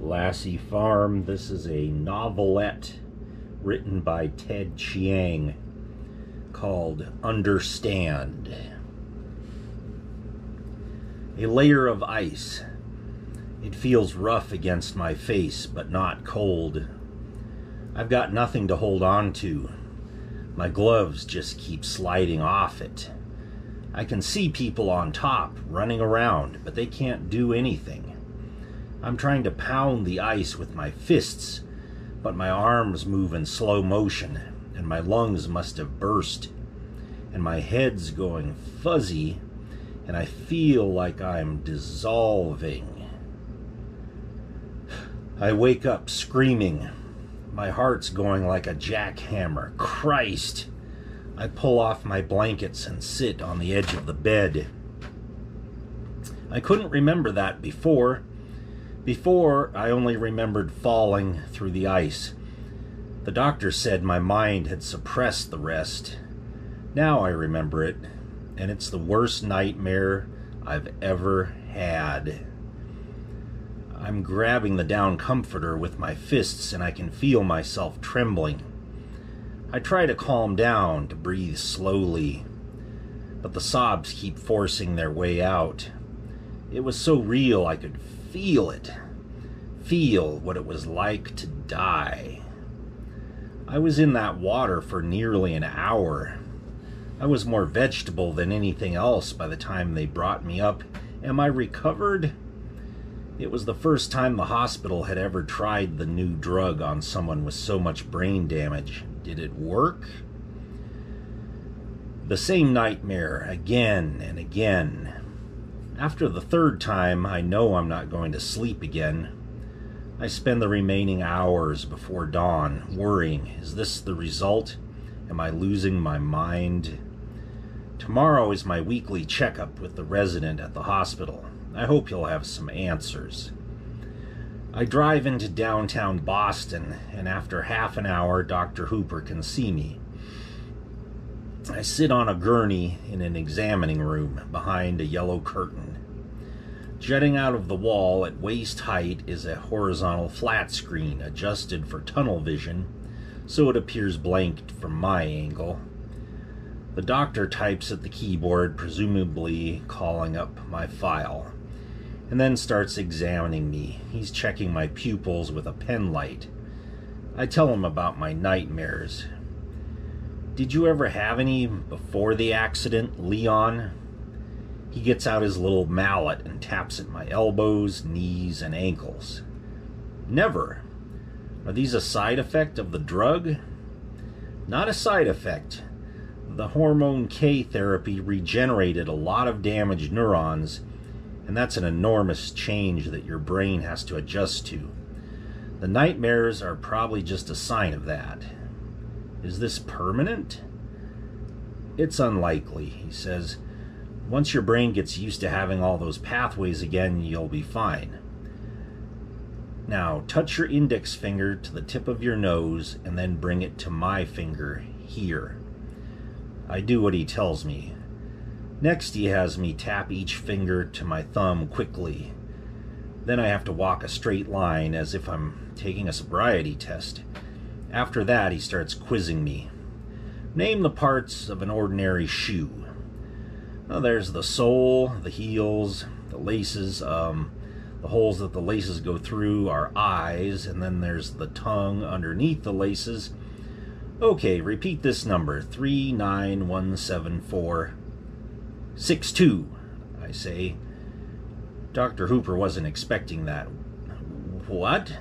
Lassie Farm. This is a novelette written by Ted Chiang called Understand. A layer of ice. It feels rough against my face, but not cold. I've got nothing to hold on to. My gloves just keep sliding off it. I can see people on top running around, but they can't do anything. I'm trying to pound the ice with my fists, but my arms move in slow motion, and my lungs must have burst, and my head's going fuzzy, and I feel like I'm dissolving. I wake up screaming. My heart's going like a jackhammer. Christ! I pull off my blankets and sit on the edge of the bed. I couldn't remember that before. Before, I only remembered falling through the ice. The doctor said my mind had suppressed the rest. Now I remember it, and it's the worst nightmare I've ever had. I'm grabbing the down comforter with my fists, and I can feel myself trembling. I try to calm down, to breathe slowly, but the sobs keep forcing their way out. It was so real I could feel it. Feel what it was like to die. I was in that water for nearly an hour. I was more vegetable than anything else by the time they brought me up. Am I recovered? It was the first time the hospital had ever tried the new drug on someone with so much brain damage. Did it work? The same nightmare again and again. After the third time, I know I'm not going to sleep again. I spend the remaining hours before dawn worrying, is this the result? Am I losing my mind? Tomorrow is my weekly checkup with the resident at the hospital. I hope he'll have some answers. I drive into downtown Boston, and after half an hour, Dr. Hooper can see me. I sit on a gurney in an examining room behind a yellow curtain. Jutting out of the wall at waist height is a horizontal flat screen adjusted for tunnel vision, so it appears blank from my angle. The doctor types at the keyboard, presumably calling up my file, and then starts examining me. He's checking my pupils with a pen light. I tell him about my nightmares. Did you ever have any before the accident, Leon? He gets out his little mallet and taps at my elbows, knees, and ankles. Never. Are these a side effect of the drug? Not a side effect. The hormone K therapy regenerated a lot of damaged neurons, and that's an enormous change that your brain has to adjust to. The nightmares are probably just a sign of that. Is this permanent? It's unlikely, he says. Once your brain gets used to having all those pathways again, you'll be fine. Now, touch your index finger to the tip of your nose and then bring it to my finger here. I do what he tells me. Next, he has me tap each finger to my thumb quickly. Then I have to walk a straight line as if I'm taking a sobriety test. After that, he starts quizzing me. Name the parts of an ordinary shoe. Well, there's the sole, the heels, the laces. The holes that the laces go through are eyes, and then there's the tongue underneath the laces. Okay, repeat this number, 3917462, I say. Dr. Hooper wasn't expecting that. What?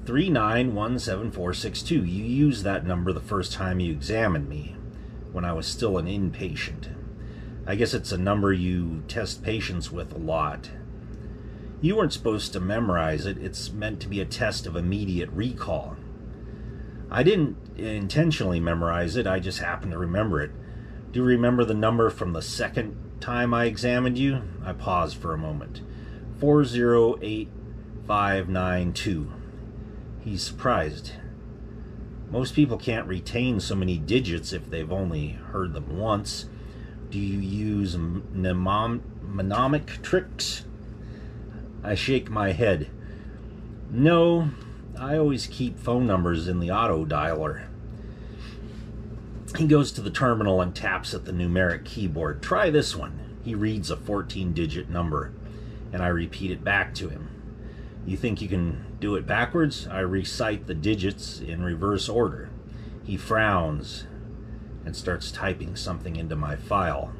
3917462. You used that number the first time you examined me, when I was still an inpatient. I guess it's a number you test patients with a lot. You weren't supposed to memorize it. It's meant to be a test of immediate recall. I didn't intentionally memorize it. I just happened to remember it. Do you remember the number from the second time I examined you? I paused for a moment. 408592. He's surprised. Most people can't retain so many digits if they've only heard them once. Do you use mnemonic tricks? I shake my head. No, I always keep phone numbers in the auto dialer. He goes to the terminal and taps at the numeric keyboard. Try this one. He reads a 14-digit number, and I repeat it back to him. You think you can do it backwards? I recite the digits in reverse order. He frowns and starts typing something into my file.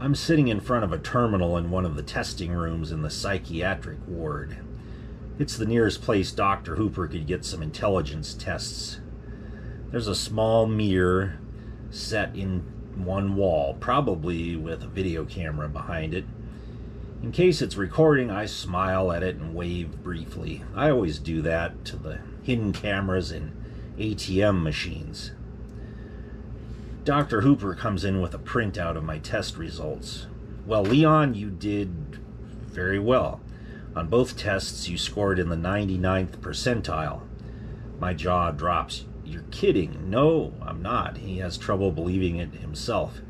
I'm sitting in front of a terminal in one of the testing rooms in the psychiatric ward. It's the nearest place Dr. Hooper could get some intelligence tests. There's a small mirror set in one wall, probably with a video camera behind it. In case it's recording, I smile at it and wave briefly. I always do that to the hidden cameras in ATM machines. Dr. Hooper comes in with a printout of my test results. Well, Leon, you did very well. On both tests, you scored in the 99th percentile. My jaw drops. You're kidding. No, I'm not. He has trouble believing it himself.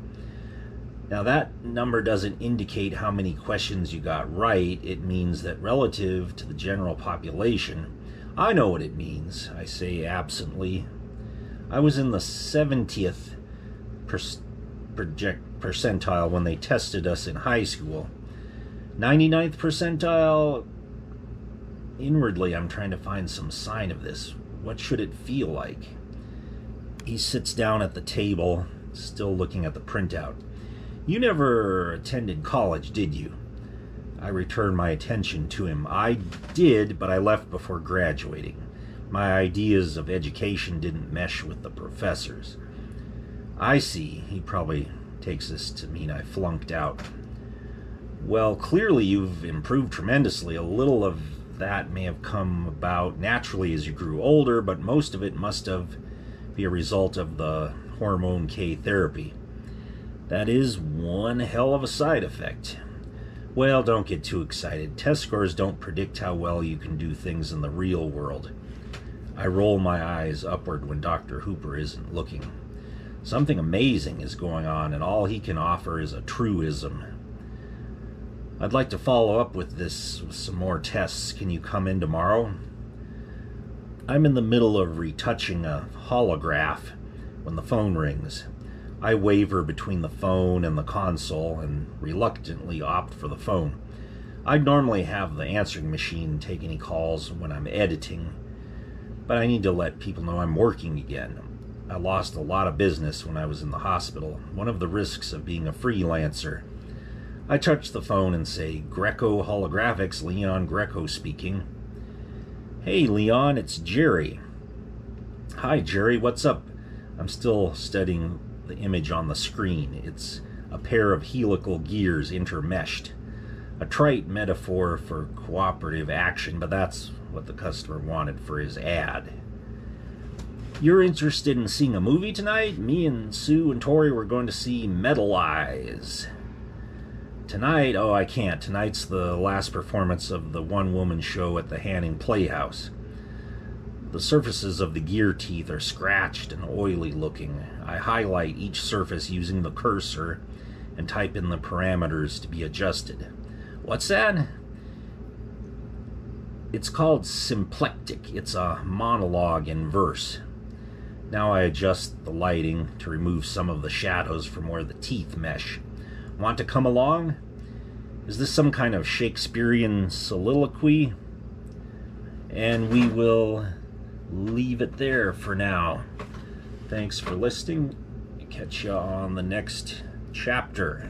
Now, that number doesn't indicate how many questions you got right. It means that relative to the general population, I know what it means, I say absently. I was in the 70th percentile when they tested us in high school. 99th percentile, inwardly I'm trying to find some sign of this. What should it feel like? He sits down at the table, still looking at the printout. You never attended college, did you? I return my attention to him. I did, but I left before graduating. My ideas of education didn't mesh with the professors. I see. He probably takes this to mean I flunked out. Well, clearly you've improved tremendously. A little of that may have come about naturally as you grew older, but most of it must have been a result of the hormone K therapy. That is one hell of a side effect. Well, don't get too excited. Test scores don't predict how well you can do things in the real world. I roll my eyes upward when Dr. Hooper isn't looking. Something amazing is going on, and all he can offer is a truism. I'd like to follow up with this with some more tests. Can you come in tomorrow? I'm in the middle of retouching a holograph when the phone rings. I waver between the phone and the console and reluctantly opt for the phone. I'd normally have the answering machine take any calls when I'm editing, but I need to let people know I'm working again. I lost a lot of business when I was in the hospital, one of the risks of being a freelancer. I touch the phone and say, Greco Holographics, Leon Greco speaking. Hey, Leon, it's Jerry. Hi, Jerry, what's up? I'm still studying the image on the screen. It's a pair of helical gears intermeshed. A trite metaphor for cooperative action, but that's what the customer wanted for his ad. You're interested in seeing a movie tonight? Me and Sue and Tori were going to see Metal Eyes. Tonight? Oh, I can't. Tonight's the last performance of the one-woman show at the Hanning Playhouse. The surfaces of the gear teeth are scratched and oily looking. I highlight each surface using the cursor and type in the parameters to be adjusted. What's that? It's called symplectic. It's a monologue in verse. Now I adjust the lighting to remove some of the shadows from where the teeth mesh. Want to come along? Is this some kind of Shakespearean soliloquy? And we will leave it there for now. Thanks for listening. Catch you on the next chapter.